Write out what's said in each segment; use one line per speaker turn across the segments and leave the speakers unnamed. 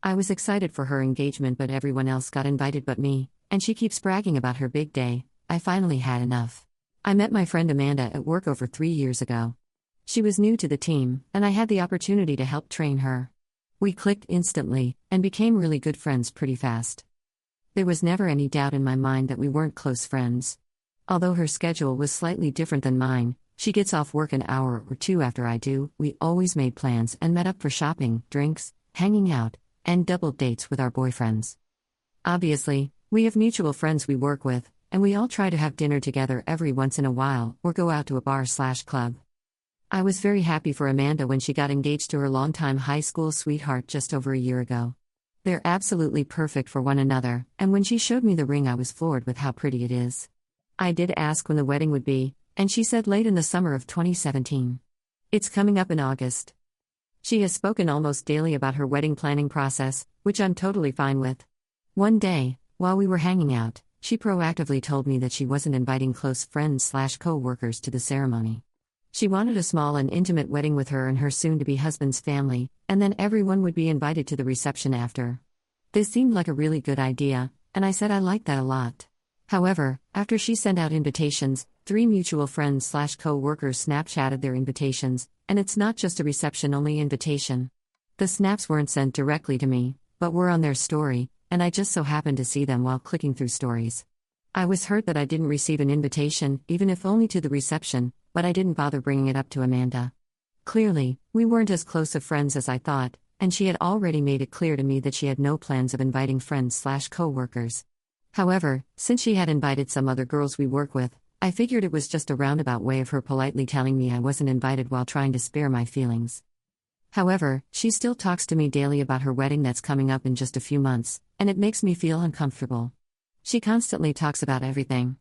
I was excited for her engagement, but everyone else got invited but me, and she keeps bragging about her big day. I finally had enough. I met my friend Amanda at work over 3 years ago. She was new to the team, and I had the opportunity to help train her. We clicked instantly, and became really good friends pretty fast. There was never any doubt in my mind that we weren't close friends. Although her schedule was slightly different than mine, she gets off work an hour or two after I do. We always made plans and met up for shopping, drinks, hanging out, and double dates with our boyfriends. Obviously, we have mutual friends we work with, and we all try to have dinner together every once in a while or go out to a bar/club. I was very happy for Amanda when she got engaged to her longtime high school sweetheart just over a year ago. They're absolutely perfect for one another, and when she showed me the ring, I was floored with how pretty it is. I did ask when the wedding would be, and she said late in the summer of 2017. It's coming up in August. She has spoken almost daily about her wedding planning process, which I'm totally fine with. One day, while we were hanging out, she proactively told me that she wasn't inviting close friends/co-workers to the ceremony. She wanted a small and intimate wedding with her and her soon-to-be husband's family, and then everyone would be invited to the reception after. This seemed like a really good idea, and I said I liked that a lot. However, after she sent out invitations, 3 mutual friends/co-workers Snapchatted their invitations, and it's not just a reception-only invitation. The snaps weren't sent directly to me, but were on their story, and I just so happened to see them while clicking through stories. I was hurt that I didn't receive an invitation, even if only to the reception, but I didn't bother bringing it up to Amanda. Clearly, we weren't as close of friends as I thought, and she had already made it clear to me that she had no plans of inviting friends/co-workers. However, since she had invited some other girls we work with, I figured it was just a roundabout way of her politely telling me I wasn't invited while trying to spare my feelings. However, she still talks to me daily about her wedding that's coming up in just a few months, and it makes me feel uncomfortable. She constantly talks about everything.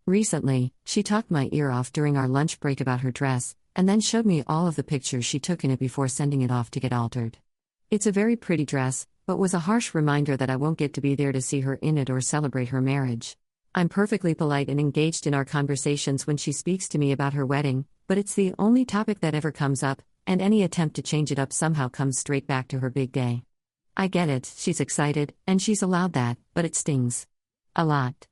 Recently, she talked my ear off during our lunch break about her dress, and then showed me all of the pictures she took in it before sending it off to get altered. It's a very pretty dress, but was a harsh reminder that I won't get to be there to see her in it or celebrate her marriage. I'm perfectly polite and engaged in our conversations when she speaks to me about her wedding, but it's the only topic that ever comes up, and any attempt to change it up somehow comes straight back to her big day. I get it, she's excited, and she's allowed that, but it stings. A lot.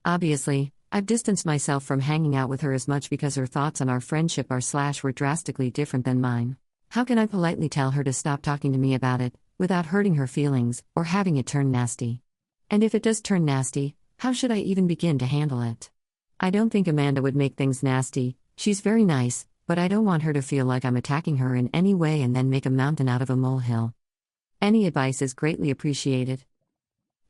Obviously, I've distanced myself from hanging out with her as much because her thoughts on our friendship were drastically different than mine. How can I politely tell her to stop talking to me about it, without hurting her feelings, or having it turn nasty? And if it does turn nasty, how should I even begin to handle it? I don't think Amanda would make things nasty. She's very nice, but I don't want her to feel like I'm attacking her in any way and then make a mountain out of a molehill. Any advice is greatly appreciated.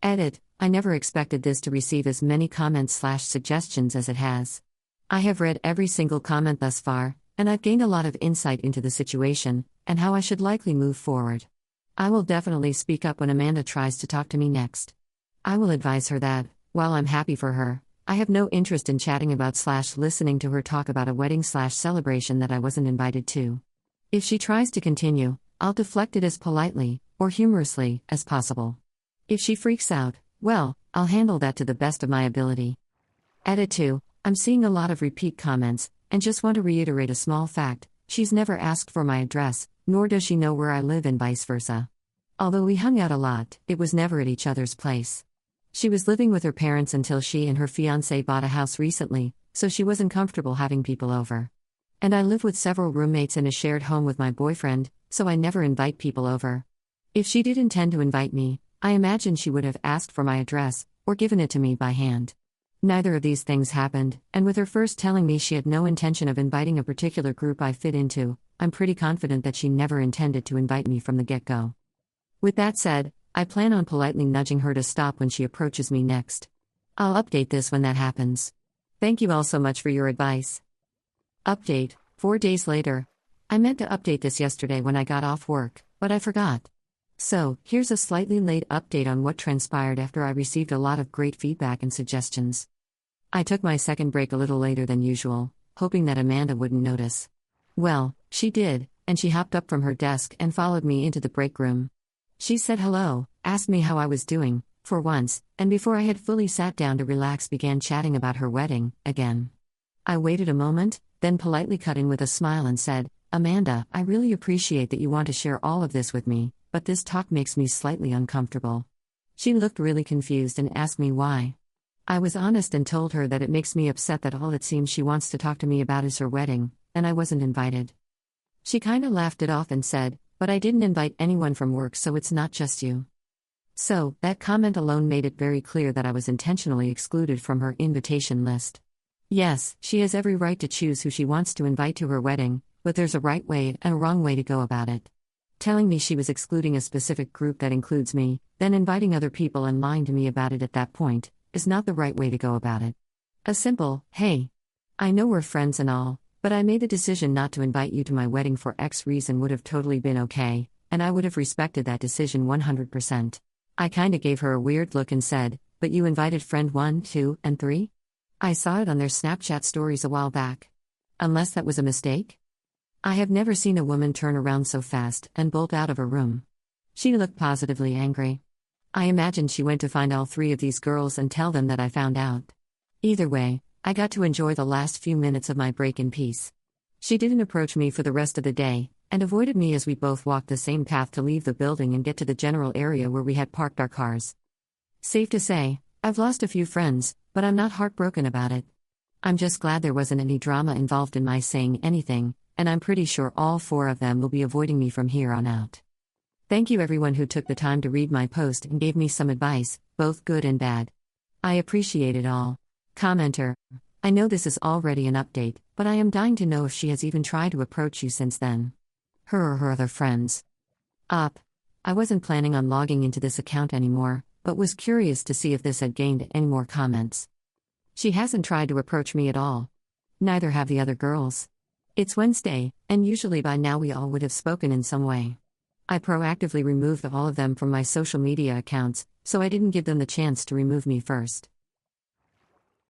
Edit. I never expected this to receive as many comments/suggestions as it has. I have read every single comment thus far, and I've gained a lot of insight into the situation, and how I should likely move forward. I will definitely speak up when Amanda tries to talk to me next. I will advise her that, while I'm happy for her, I have no interest in chatting about/listening to her talk about a wedding/celebration that I wasn't invited to. If she tries to continue, I'll deflect it as politely, or humorously, as possible. If she freaks out, well, I'll handle that to the best of my ability. Edit 2. I'm seeing a lot of repeat comments, and just want to reiterate a small fact: she's never asked for my address, nor does she know where I live and vice versa. Although we hung out a lot, it was never at each other's place. She was living with her parents until she and her fiancé bought a house recently, so she wasn't comfortable having people over. And I live with several roommates in a shared home with my boyfriend, so I never invite people over. If she did intend to invite me, I imagine she would have asked for my address, or given it to me by hand. Neither of these things happened, and with her first telling me she had no intention of inviting a particular group I fit into, I'm pretty confident that she never intended to invite me from the get-go. With that said, I plan on politely nudging her to stop when she approaches me next. I'll update this when that happens. Thank you all so much for your advice. Update: 4 days later. I meant to update this yesterday when I got off work, but I forgot. So, here's a slightly late update on what transpired after I received a lot of great feedback and suggestions. I took my second break a little later than usual, hoping that Amanda wouldn't notice. Well, she did, and she hopped up from her desk and followed me into the break room. She said hello, asked me how I was doing, for once, and before I had fully sat down to relax began chatting about her wedding, again. I waited a moment, then politely cut in with a smile and said, "Amanda, I really appreciate that you want to share all of this with me, but this talk makes me slightly uncomfortable. She looked really confused and asked me why. I was honest and told her that it makes me upset that all it seems she wants to talk to me about is her wedding, and I wasn't invited. She kinda laughed it off and said, "But I didn't invite anyone from work, so it's not just you." So, that comment alone made it very clear that I was intentionally excluded from her invitation list. Yes, she has every right to choose who she wants to invite to her wedding, but there's a right way and a wrong way to go about it. Telling me she was excluding a specific group that includes me, then inviting other people and lying to me about it at that point, is not the right way to go about it. A simple, "Hey, I know we're friends and all, but I made the decision not to invite you to my wedding for X reason" would have totally been okay, and I would have respected that decision 100%. I kinda gave her a weird look and said, "But you invited friend 1, 2, and 3? I saw it on their Snapchat stories a while back. Unless that was a mistake?" I have never seen a woman turn around so fast and bolt out of a room. She looked positively angry. I imagined she went to find all 3 of these girls and tell them that I found out. Either way, I got to enjoy the last few minutes of my break in peace. She didn't approach me for the rest of the day, and avoided me as we both walked the same path to leave the building and get to the general area where we had parked our cars. Safe to say, I've lost a few friends, but I'm not heartbroken about it. I'm just glad there wasn't any drama involved in my saying anything, and I'm pretty sure all 4 of them will be avoiding me from here on out. Thank you everyone who took the time to read my post and gave me some advice, both good and bad. I appreciate it all. Commenter: I know this is already an update, but I am dying to know if she has even tried to approach you since then. Her or her other friends. I wasn't planning on logging into this account anymore, but was curious to see if this had gained any more comments. She hasn't tried to approach me at all. Neither have the other girls. It's Wednesday, and usually by now we all would have spoken in some way. I proactively removed all of them from my social media accounts, so I didn't give them the chance to remove me first.